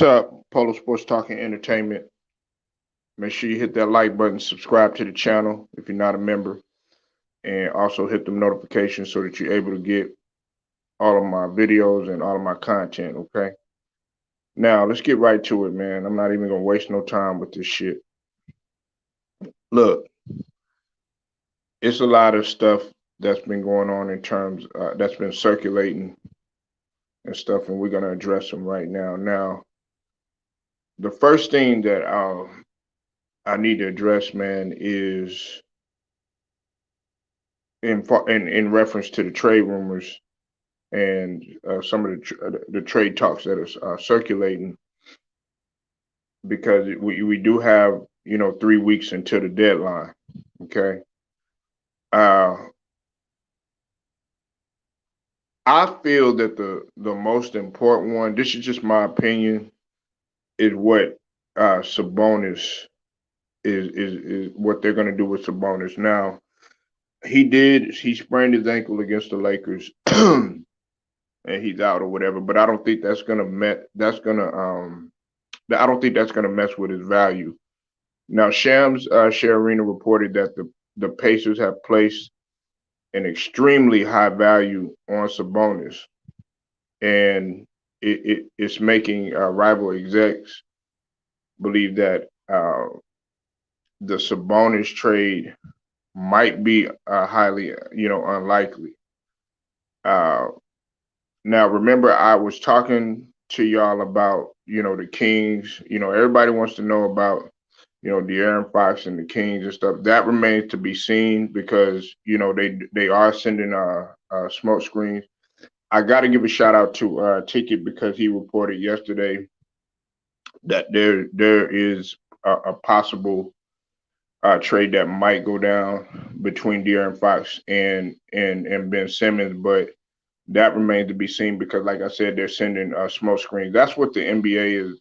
up, Polo Sports Talking Entertainment? Make sure you hit that like button, subscribe to the channel if you're not a member, and also hit the notifications so that you're able to get all of my videos and all of my content, okay? Now, let's get right to it, man. I'm not even going to waste no time with this shit. Look, it's a lot of stuff that's been going on in terms, that's been circulating and stuff, and we're going to address them right now. Now, the first thing that I need to address, man, is in reference to the trade rumors and some of the trade talks that are circulating, because we do have 3 weeks until the deadline. Okay, uh, I feel that the most important one. This is just my opinion. Is what Sabonis is what they're going to do with Sabonis. Now, he sprained his ankle against the Lakers. And he's out or whatever. But I don't think I don't think that's gonna mess with his value. Now, Shams Charania reported that the Pacers have placed an extremely high value on Sabonis, and it's making rival execs believe that the Sabonis trade might be highly unlikely. Uh, Now, remember, I was talking to y'all about, the Kings. Everybody wants to know about, De'Aaron Fox and the Kings and stuff. That remains to be seen because, they are sending smoke screens. I got to give a shout out to Ticket because he reported yesterday that there is a possible trade that might go down between De'Aaron Fox and Ben Simmons, but that remains to be seen because, like I said, they're sending smoke screens. That's what the NBA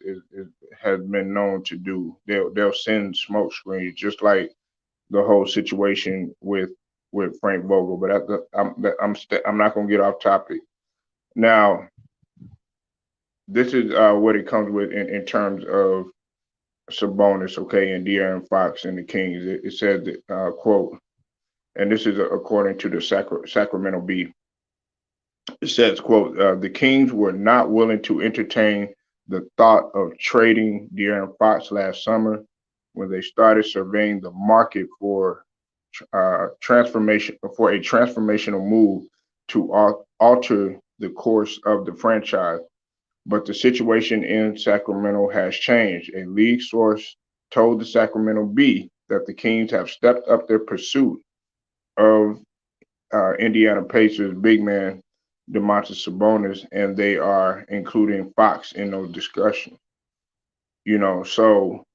has been known to do. They'll send smoke screens, just like the whole situation with Frank Vogel. But I'm not gonna get off topic. Now, this is what it comes with in terms of Sabonis, okay, and De'Aaron Fox and the Kings. It says that, quote, and this is according to the Sacramento Bee. It says, quote, the Kings were not willing to entertain the thought of trading De'Aaron Fox last summer when they started surveying the market for a transformational move to alter the course of the franchise. But the situation in Sacramento has changed. A league source told the Sacramento Bee that the Kings have stepped up their pursuit of Indiana Pacers big man Domantas Sabonis, and they are including Fox in those discussions. So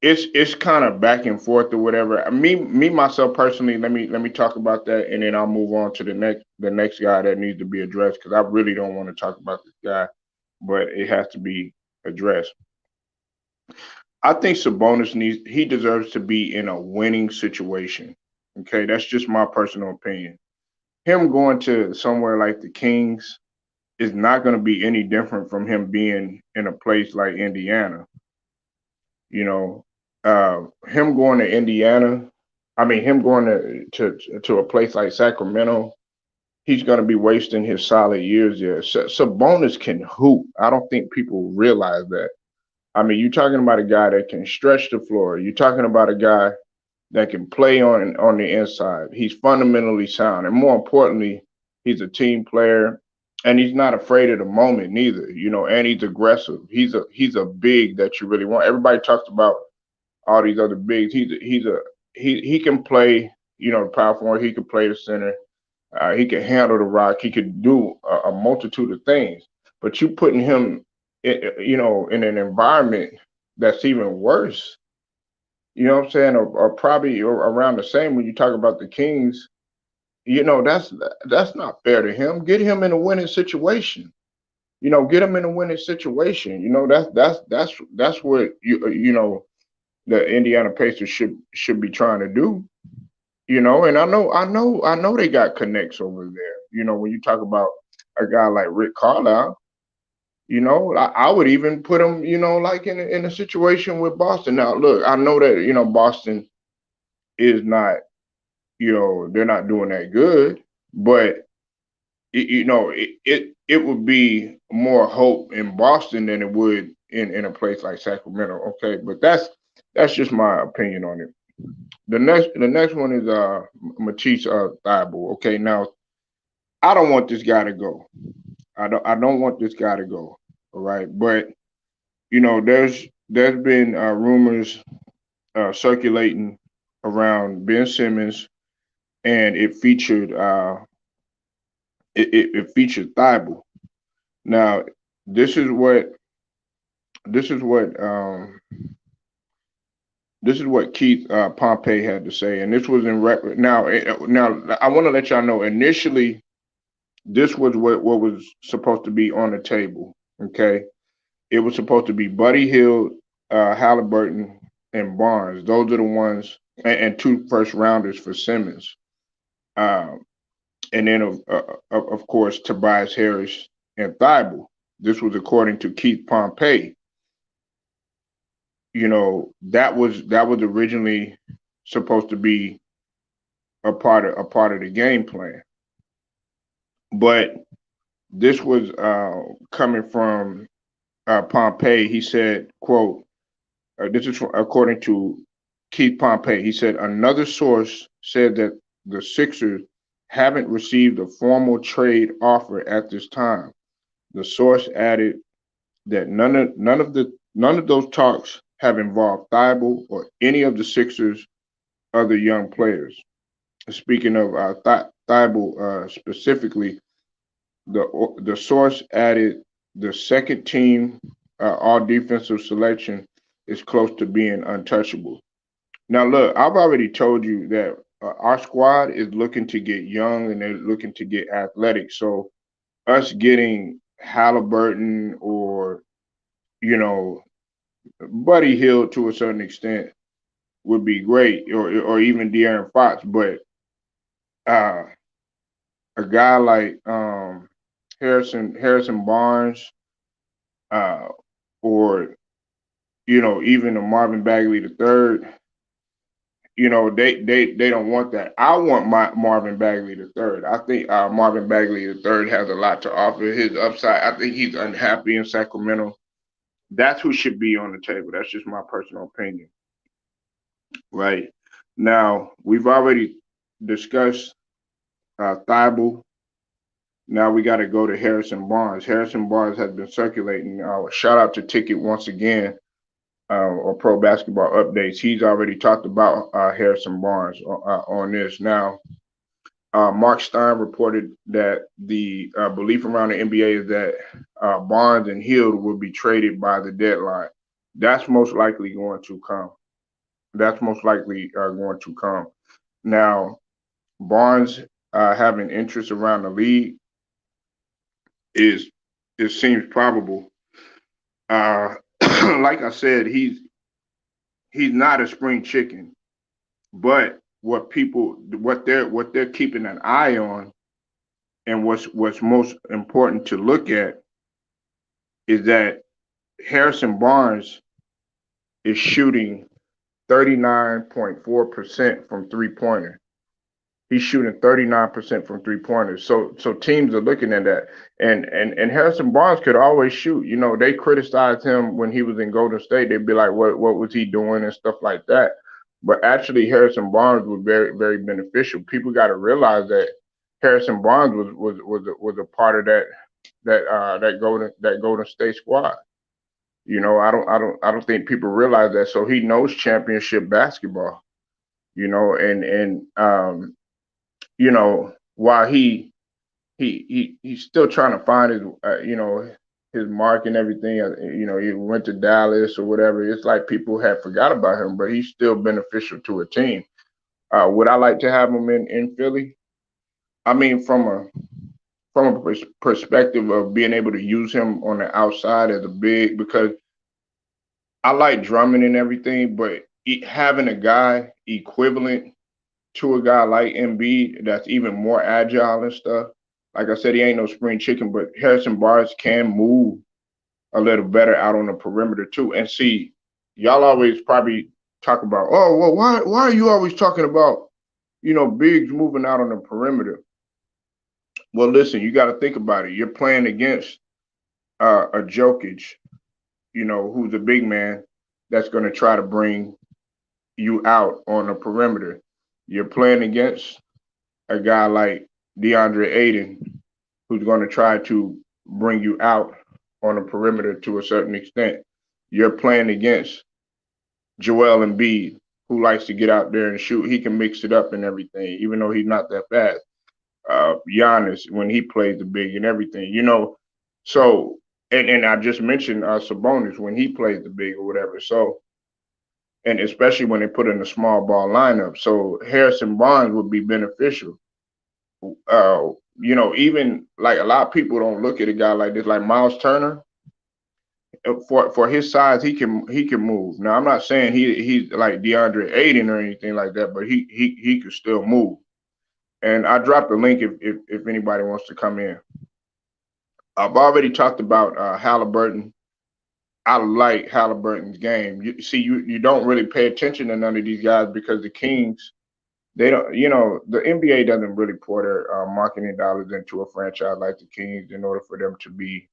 it's kind of back and forth or whatever. Me myself personally, let me talk about that, and then I'll move on to the next guy that needs to be addressed because I really don't want to talk about this guy, but it has to be addressed. I think Sabonis he deserves to be in a winning situation. Okay, that's just my personal opinion. Him going to somewhere like the Kings is not going to be any different from him being in a place like Indiana. Him going to Indiana, him going to a place like Sacramento, he's going to be wasting his solid years there. Sabonis can hoop. I don't think people realize that. You're talking about a guy that can stretch the floor. You're talking about a guy that can play on the inside. He's fundamentally sound, and more importantly, he's a team player, and he's not afraid of the moment neither. And he's aggressive. He's a big that you really want. Everybody talks about all these other bigs. He can play. The power forward. He can play the center. He can handle the rock. He could do a multitude of things. But you putting him, in an environment that's even worse. You know what I'm saying? Or probably around the same when you talk about the Kings. That's not fair to him. Get him in a winning situation. Get him in a winning situation. That's what the Indiana Pacers should be trying to do. And I know they got connects over there. When you talk about a guy like Rick Carlisle, I would even put him, like in a situation with Boston. Now, look, I know that Boston is not, they're not doing that good, but it would be more hope in Boston than it would in a place like Sacramento. Okay, but that's just my opinion on it. The next one is Matisse Thybulle. Okay, now I don't want this guy to go. I don't want this guy to go. All right, but there's been rumors circulating around Ben Simmons, and it featured Thibault. Now, this is what this is what this is what Keith Pompey had to say, and this was in record. Now I want to let y'all know. Initially, this was what was supposed to be on the table. Okay, it was supposed to be Buddy Hield, Halliburton, and Barnes. Those are the ones, and two first rounders for Simmons. Um, and then of course Tobias Harris and Thibault. This was according to Keith Pompey. That was originally supposed to be a part of the game plan, but this was coming from Pompey. He said, "quote." This is according to Keith Pompey. He said another source said that the Sixers haven't received a formal trade offer at this time. The source added that none of those talks have involved Thibault or any of the Sixers' other young players. Speaking of Thibault specifically, the source added the second team all defensive selection is close to being untouchable. Now, look, I've already told you that our squad is looking to get young and they're looking to get athletic. So, us getting Halliburton or, you know, Buddy Hield to a certain extent would be great, or even De'Aaron Fox. But uh, a guy like Harrison Barnes, uh, or even a Marvin Bagley the third, they don't want that. I want my Marvin Bagley the third. I think Marvin Bagley the third has a lot to offer. His upside. I think he's unhappy in Sacramento. That's who should be on the table. That's just my personal opinion. Right now, we've already discussed Thibault. Now we got to go to Harrison Barnes. Harrison Barnes has been circulating. Shout out to Ticket once again, or Pro Basketball Updates. He's already talked about Harrison Barnes on this. Now, Mark Stein reported that the belief around the NBA is that Barnes and Hield will be traded by the deadline. That's most likely going to come. That's most likely going to come. Now, Barnes having interest around the league is it seems probable. Uh, like I said, he's not a spring chicken, but what they're keeping an eye on, and what's most important to look at is that Harrison Barnes is shooting 39.4% from three-pointer. He's shooting 39% from three-pointers. So teams are looking at that. And Harrison Barnes could always shoot. They criticized him when he was in Golden State. They'd be like, what was he doing and stuff like that. But actually Harrison Barnes was very, very beneficial. People got to realize that Harrison Barnes was a part of that Golden State squad. I don't think people realize that. So he knows championship basketball. And while he's still trying to find his his mark and everything. He went to Dallas or whatever. It's like people have forgot about him, but he's still beneficial to a team. Would I like to have him in Philly? I mean, from a perspective of being able to use him on the outside as a big, because I like Drummond and everything, but having a guy equivalent to a guy like Embiid that's even more agile and stuff. Like I said, he ain't no spring chicken, but Harrison Barnes can move. a little better out on the perimeter too. And see, y'all always probably talk about, oh well, why are you always talking about, bigs moving out on the perimeter? Well, listen, you got to think about it. You're playing against a Jokic, who's a big man that's going to try to bring you out on the perimeter. You're playing against a guy like DeAndre Ayton, who's going to try to bring you out on the perimeter to a certain extent. You're playing against Joel Embiid, who likes to get out there and shoot. He can mix it up and everything, even though he's not that fast. Giannis, when he plays the big and everything. So, and I just mentioned Sabonis when he plays the big or whatever. So, and especially when they put in a small ball lineup. So Harrison Barnes would be beneficial. Even like a lot of people don't look at a guy like this, like Miles Turner. For his size, he can move. Now I'm not saying he's like DeAndre Ayton or anything like that, but he could still move. And I dropped the link if anybody wants to come in. I've already talked about Halliburton. I like Halliburton's game. You don't really pay attention to none of these guys because the Kings, they don't, the NBA doesn't really pour their marketing dollars into a franchise like the Kings in order for them to be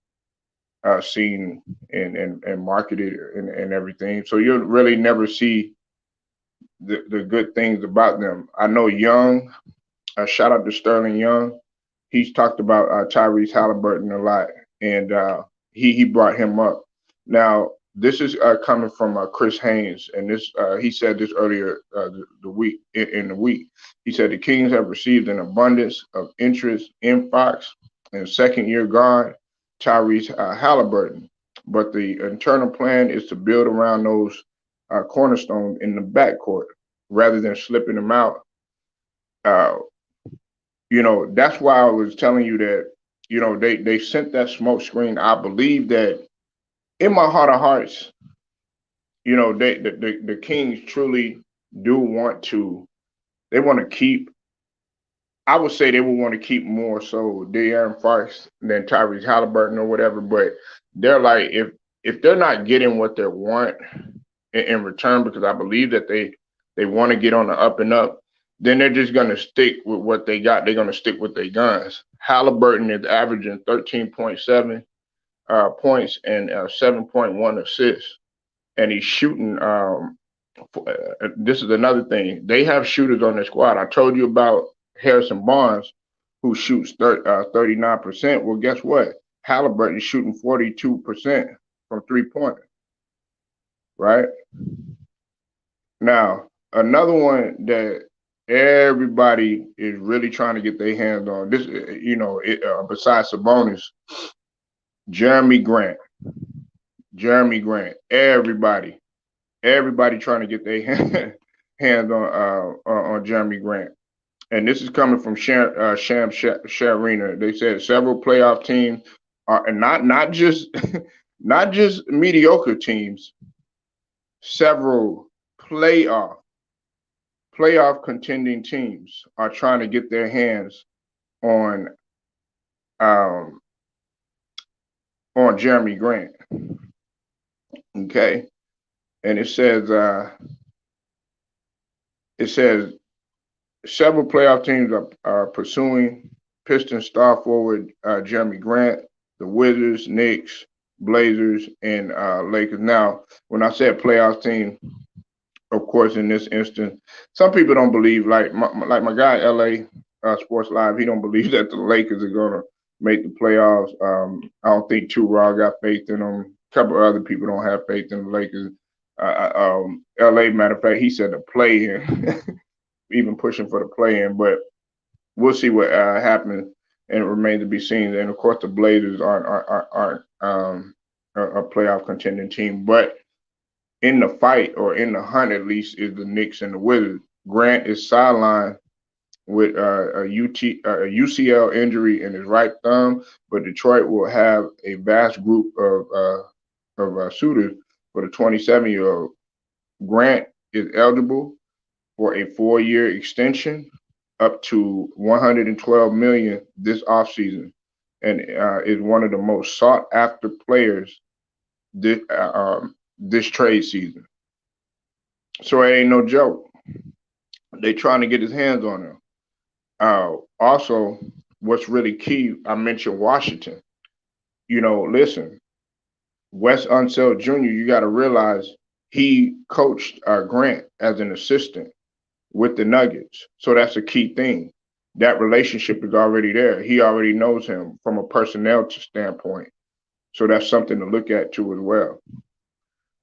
seen and marketed and everything. So you'll really never see the good things about them. I know Young, shout out to Sterling Young. He's talked about Tyrese Halliburton a lot, and he brought him up. Now, this is coming from Chris Haynes, and this he said this earlier the week in the week. He said the Kings have received an abundance of interest in Fox and second-year guard Tyrese Halliburton, but the internal plan is to build around those cornerstones in the backcourt rather than slipping them out. That's why I was telling you that, they sent that smoke screen. I believe that in my heart of hearts, the Kings truly do they want to keep, I would say they would want to keep more so De'Aaron Fox than Tyrese Halliburton or whatever, but they're like, if they're not getting what they want in return, because I believe that they want to get on the up and up, then they're just going to stick with what they got. They're going to stick with their guns. Halliburton is averaging 13.7 points and 7.1 assists. And he's shooting. This is another thing. They have shooters on their squad. I told you about Harrison Barnes, who shoots 39%. Well, guess what? Halliburton is shooting 42% from three-point. Right? Now, another one that everybody is really trying to get their hands on, this, besides Sabonis, Jeremy Grant. Everybody trying to get their hands on Jeremy Grant. And this is coming from Sham Sharina. They said several playoff teams are, and not just not just mediocre teams, several playoff contending teams are trying to get their hands on Jeremy Grant. Okay. And it says several playoff teams are pursuing Pistons star forward Jeremy Grant, the Wizards, Knicks, Blazers, and Lakers. Now, when I said playoff team, of course, in this instance, some people don't believe, like my guy LA Sports Live, he don't believe that the Lakers are gonna make the playoffs. I don't think Too Raw got faith in them. A couple of other people don't have faith in the Lakers. LA, matter of fact, he said the play-in, even pushing for the play-in, but we'll see what happens, and it remains to be seen. And of course, the Blazers aren't a playoff contending team, but in the fight, or in the hunt at least, is the Knicks and the Wizards. Grant is sidelined with a UCL injury in his right thumb, but Detroit will have a vast group of suitors for the 27-year-old. Grant is eligible for a 4-year extension up to $112 million this offseason, and is one of the most sought-after players this trade season. So it ain't no joke. They trying to get his hands on him. Also, what's really key, I mentioned Washington. Listen, Wes Unseld Jr., you got to realize he coached Grant as an assistant with the Nuggets. So that's a key thing. That relationship is already there. He already knows him from a personnel standpoint. So that's something to look at too as well.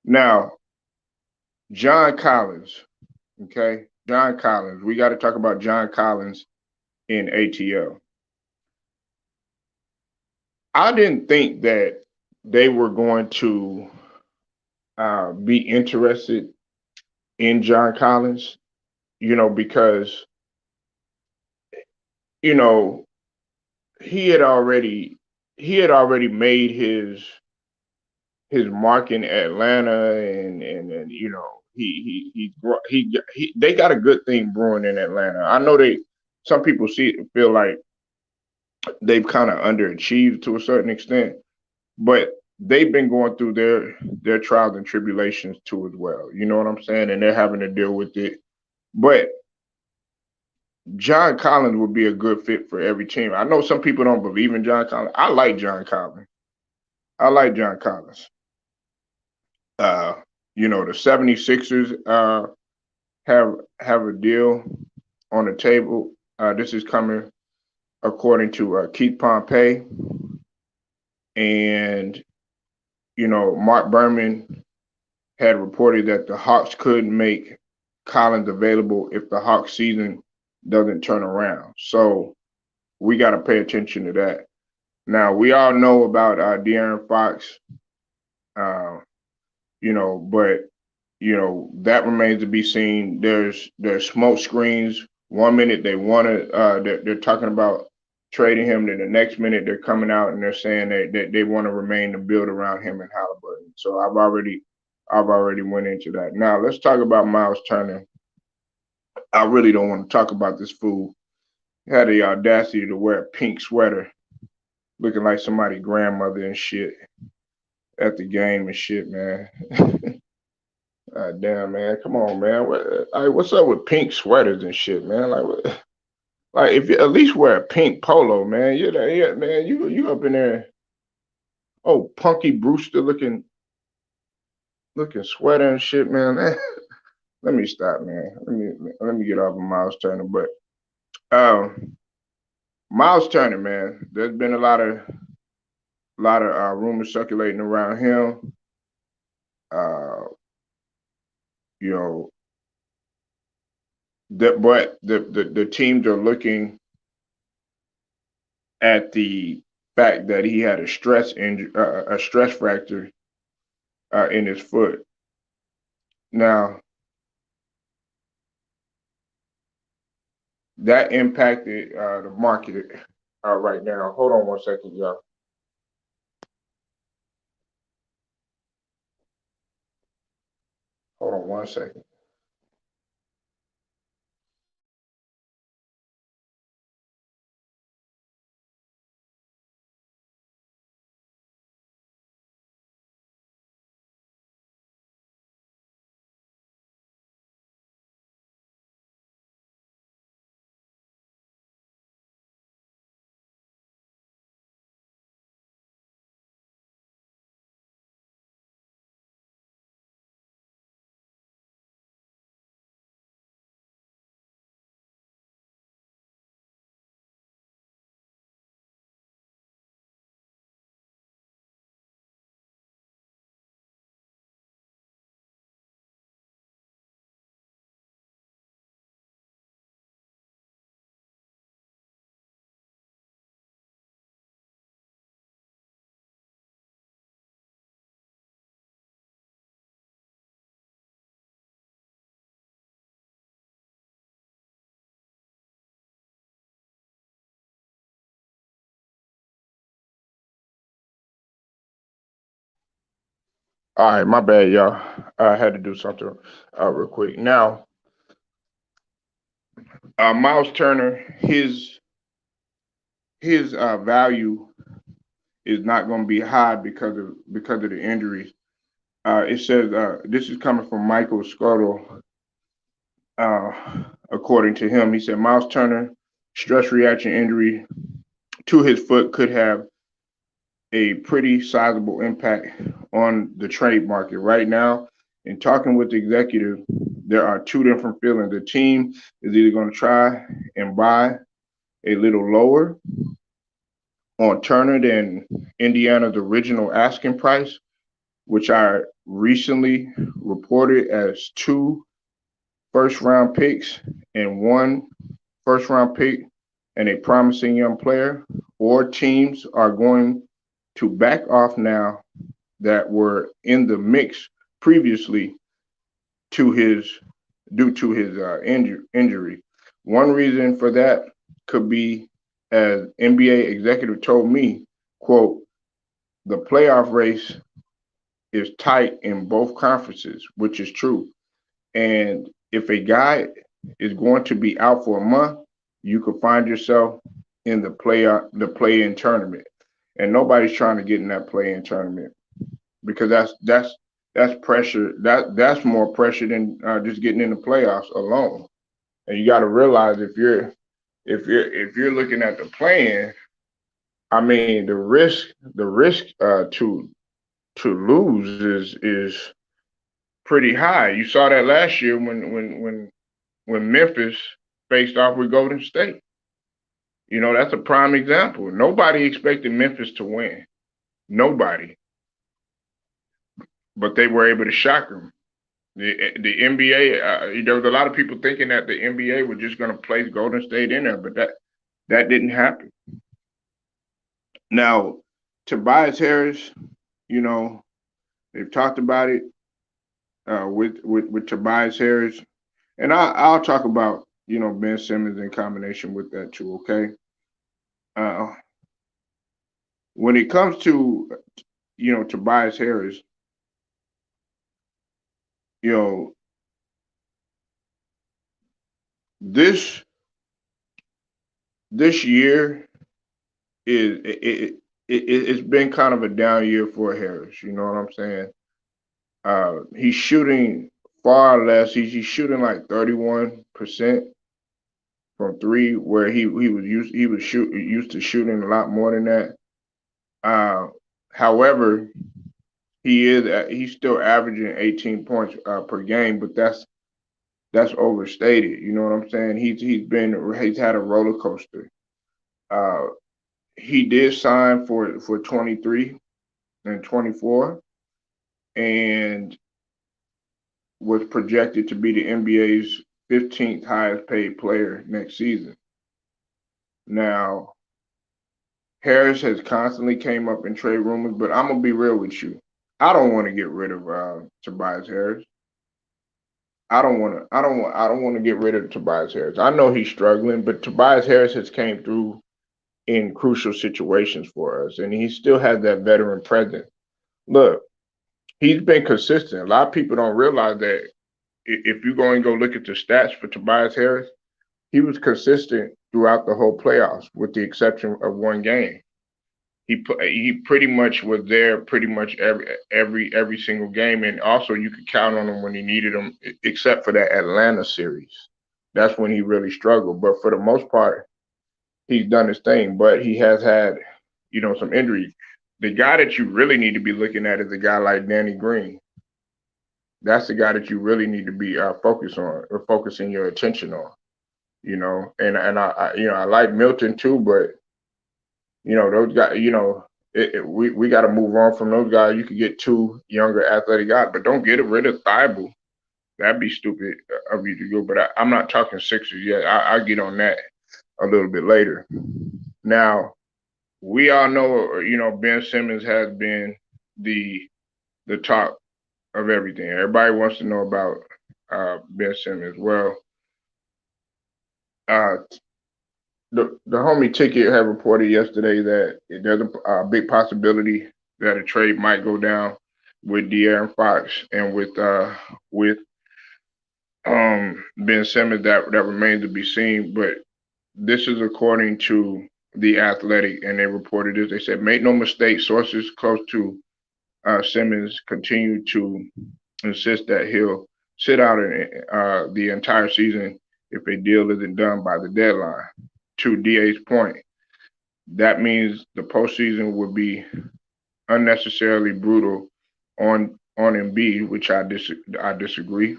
Now, John Collins, okay? John Collins. We got to talk about John Collins in ATL. I didn't think that they were going to be interested in John Collins, because, he had already made his mark in Atlanta, and they got a good thing brewing in Atlanta. I know some people feel like they've kind of underachieved to a certain extent, but they've been going through their trials and tribulations too as well. You know what I'm saying? And they're having to deal with it. But John Collins would be a good fit for every team. I know some people don't believe in John Collins. I like John Collins. I like John Collins. The 76ers have a deal on the table. This is coming according to Keith Pompey. And, Mark Berman had reported that the Hawks could make Collins available if the Hawks season doesn't turn around. So we got to pay attention to that. Now, we all know about De'Aaron Fox, but, that remains to be seen. There's smoke screens. 1 minute they want to, they're talking about trading him. Then the next minute they're coming out and they're saying that they want to remain to build around him and Halliburton. So I've already went into that. Now let's talk about Miles Turner. I really don't want to talk about this fool. He had the audacity to wear a pink sweater, looking like somebody's grandmother and shit at the game and shit, man. Damn, man, come on, man. What's up with pink sweaters and shit, man? Like if you at least wear a pink polo, man. Man. You up in there? Oh, Punky Brewster looking sweater and shit, man. Let me stop, man. Let me get off of Miles Turner, but Miles Turner, man. There's been a lot of rumors circulating around him. But the teams are looking at the fact that he had a stress fracture in his foot. Now, that impacted the market right now. Hold on 1 second, y'all. Hold on 1 second. All right, my bad, y'all. I had to do something real quick. Now, Miles Turner, his value is not going to be high because of the injuries It says this is coming from Michael Scotto. According to him, he said Miles Turner stress reaction injury to his foot could have a pretty sizable impact on the trade market right now. In talking with the executive, there are two different feelings. The team is either going to try and buy a little lower on Turner than Indiana's original asking price, which I recently reported as two first round picks and one first round pick and a promising young player, or teams are going to back off now that were in the mix previously to his due to his injury. One reason for that could be, as NBA executive told me, quote, the playoff race is tight in both conferences, which is true. And if a guy is going to be out for a month, you could find yourself in the play-in tournament. And nobody's trying to get in that play-in tournament because that's pressure. That's more pressure than just getting in the playoffs alone. And you got to realize if you're looking at the play-in, I mean the risk to lose is pretty high. You saw that last year when Memphis faced off with Golden State. You know, that's a prime example. Nobody expected Memphis to win. Nobody. But they were able to shock them. The NBA, there was a lot of people thinking that the NBA was just going to place Golden State in there, but that didn't happen. Now, Tobias Harris, you know, they've talked about it with Tobias Harris, and I'll talk about Ben Simmons in combination with that too. Okay, when it comes to Tobias Harris, you know this year it's been kind of a down year for Harris. You know what I'm saying? He's shooting far less. He's shooting like 31% from three, where he was used to shooting a lot more than that. However, he's still averaging 18 points per game, but that's overstated. You know what I'm saying? He's had a roller coaster. He did sign for 23 and 24, and was projected to be the NBA's 15th highest paid player next season. Now, Harris has constantly came up in trade rumors, but I'm gonna be real with you. I don't want to get rid of Tobias Harris. I don't want to get rid of Tobias Harris. I know he's struggling, but Tobias Harris has came through in crucial situations for us, and he still has that veteran presence. Look, he's been consistent. A lot of people don't realize that if you go and go look at the stats for Tobias Harris, he was consistent throughout the whole playoffs, with the exception of one game. He pretty much was there pretty much every single game, and also you could count on him when he needed him, except for that Atlanta series. That's when he really struggled. But for the most part, he's done his thing. But he has had, some injuries. The guy that you really need to be looking at is a guy like Danny Green. That's the guy that you really need to be focusing your attention on. And I like Milton too, but those guys, we got to move on from those guys. You could get two younger athletic guys, but don't get rid of Thibault. That'd be stupid of you to go. But I'm not talking Sixers yet. I'll get on that a little bit later. Now, we all know, Ben Simmons has been the talk of everything. Everybody wants to know about Ben Simmons. Well, the homie Ticket had reported yesterday that there's a big possibility that a trade might go down with De'Aaron Fox and with Ben Simmons. That remains to be seen. But this is according to The Athletic, and they reported this. They said, make no mistake, sources close to Simmons continued to insist that he'll sit out the entire season if a deal isn't done by the deadline. To DA's point, that means the postseason would be unnecessarily brutal on Embiid, which I disagree.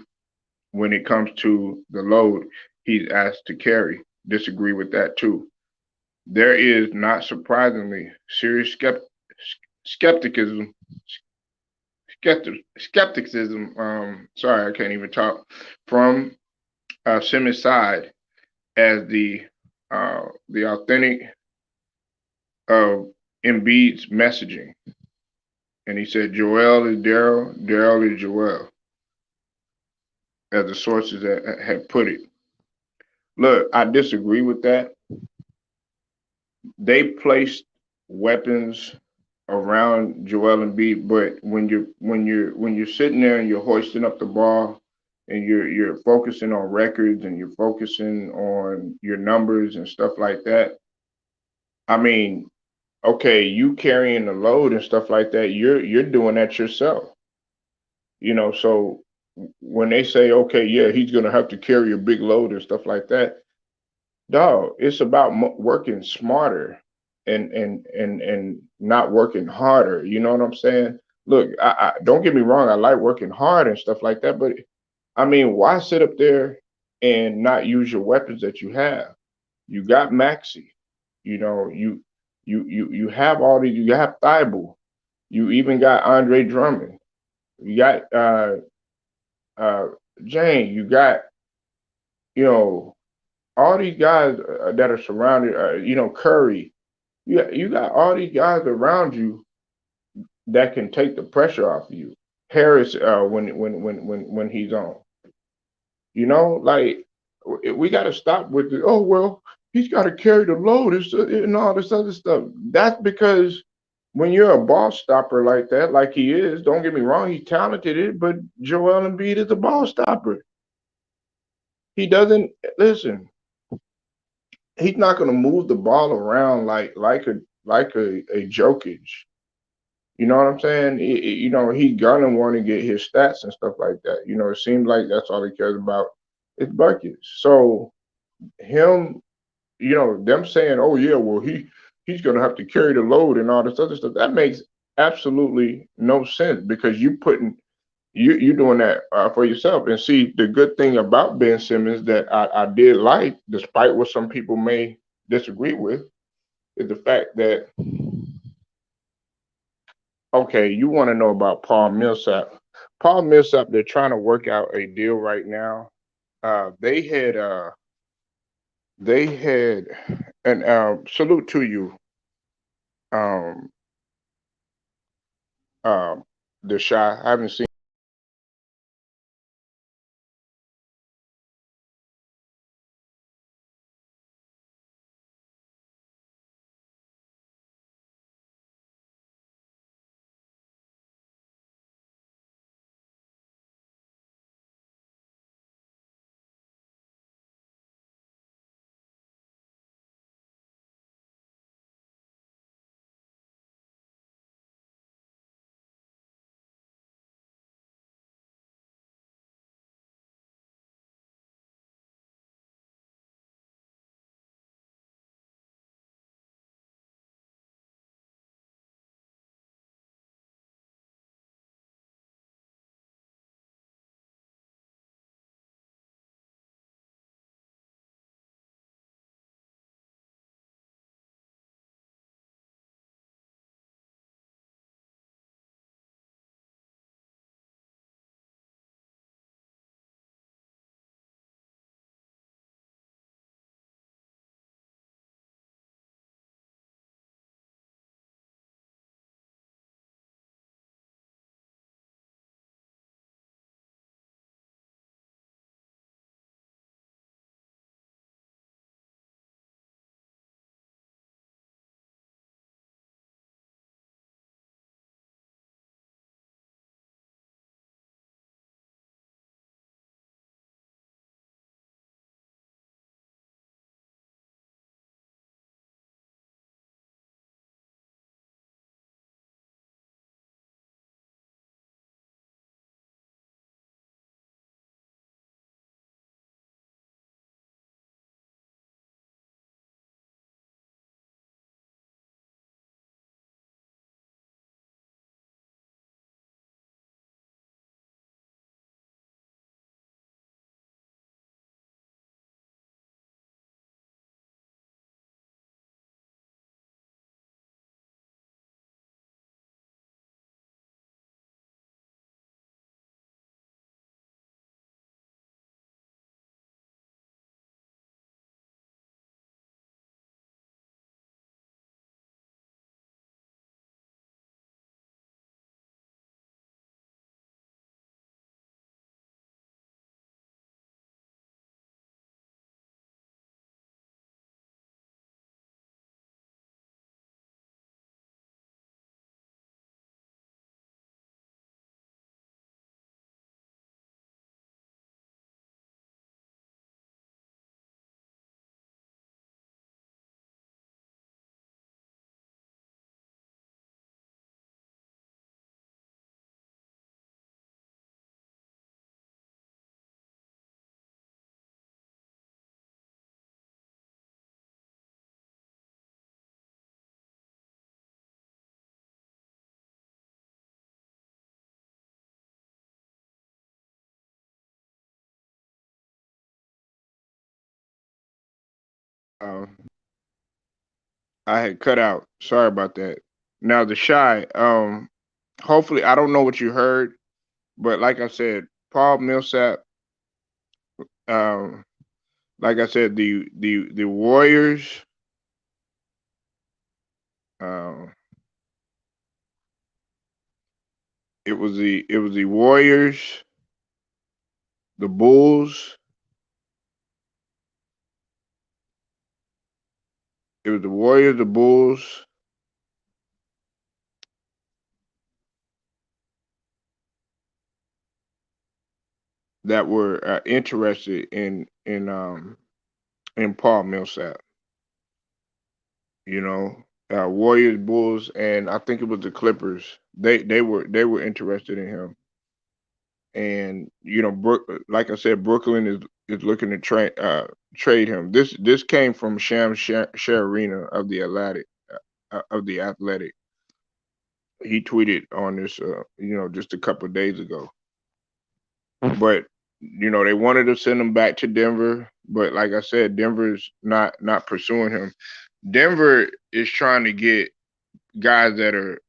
When it comes to the load he's asked to carry, disagree with that too. There is, not surprisingly, serious skepticism. Skepticism. Sorry, I can't even talk. From Simmons' side, as the authentic of Embiid's messaging, and he said Joel is Daryl, Daryl is Joel, as the sources had put it. Look, I disagree with that. They placed weapons around Joel Embiid, but when you're sitting there and you're hoisting up the ball and you're focusing on records and you're focusing on your numbers and stuff like that, I mean, okay, you carrying the load and stuff like that, you're doing that yourself. So when they say, okay, yeah, he's gonna have to carry a big load and stuff like that, dog, it's about working smarter and not working harder. You know what I'm saying? Look, I don't get me wrong, I like working hard and stuff like that, but I mean, why sit up there and not use your weapons that you have? You got Maxi, you have all these, you have Thibault, you even got Andre Drummond, you got uh Jane, you got, you know, all these guys that are surrounded, Curry. You got all these guys around you that can take the pressure off of you. Harris, when he's on, like we got to stop with the, oh well, he's got to carry the load and all this other stuff. That's because when you're a ball stopper like that, like he is, don't get me wrong, he's talented, but Joel Embiid is a ball stopper. He doesn't listen. He's not going to move the ball around like a Jokic. You know what I'm saying? He's gonna want to get his stats and stuff like that. It seems like that's all he cares about is buckets. So him, them saying, "Oh yeah, well he's gonna have to carry the load and all this other stuff," that makes absolutely no sense because you doing that for yourself. And see, the good thing about Ben Simmons that I did like, despite what some people may disagree with, is the fact that, okay, you want to know about Paul Millsap. Paul Millsap, they're trying to work out a deal right now. They had and salute to you, um, the shy. I haven't seen Um, I had cut out. Sorry about that. Now the shy. Hopefully, I don't know what you heard, but like I said, Paul Millsap. Um, like I said, the Warriors. Um, it was the Warriors, the Bulls. It was the Warriors, the Bulls that were interested in Paul Millsap. You know, Warriors, Bulls, and I think it was the Clippers. They were interested in him, and like I said, Brooklyn is looking to trade him. This came from Shararina of the Athletic. He tweeted on this, just a couple of days ago. But they wanted to send him back to Denver, but like I said, Denver's not pursuing him. Denver is trying to get guys that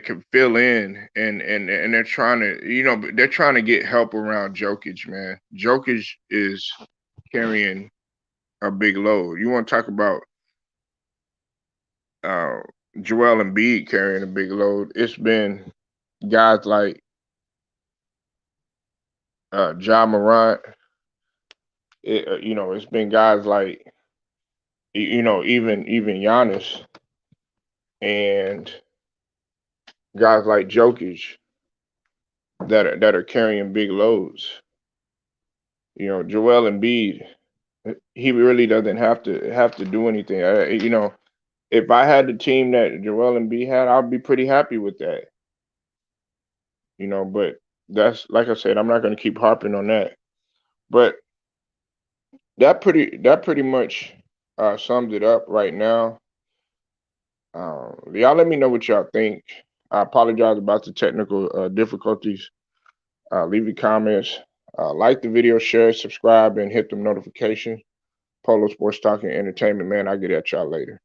can fill in, and they're trying to get help around Jokic, man. Jokic is carrying a big load. You want to talk about uh, Joel Embiid carrying a big load? It's been guys like Ja Morant. It's been guys like even Giannis and guys like Jokic that are carrying big loads. Joel Embiid, he really doesn't have to do anything. If I had the team that Joel Embiid had, I'd be pretty happy with that. But that's like I said, I'm not going to keep harping on that. But that pretty much sums it up right now. Y'all let me know what y'all think. I apologize about the technical difficulties. Leave your comments. Like the video, share, subscribe, and hit the notification. Polo Sports Talking Entertainment, man. I'll get at y'all later.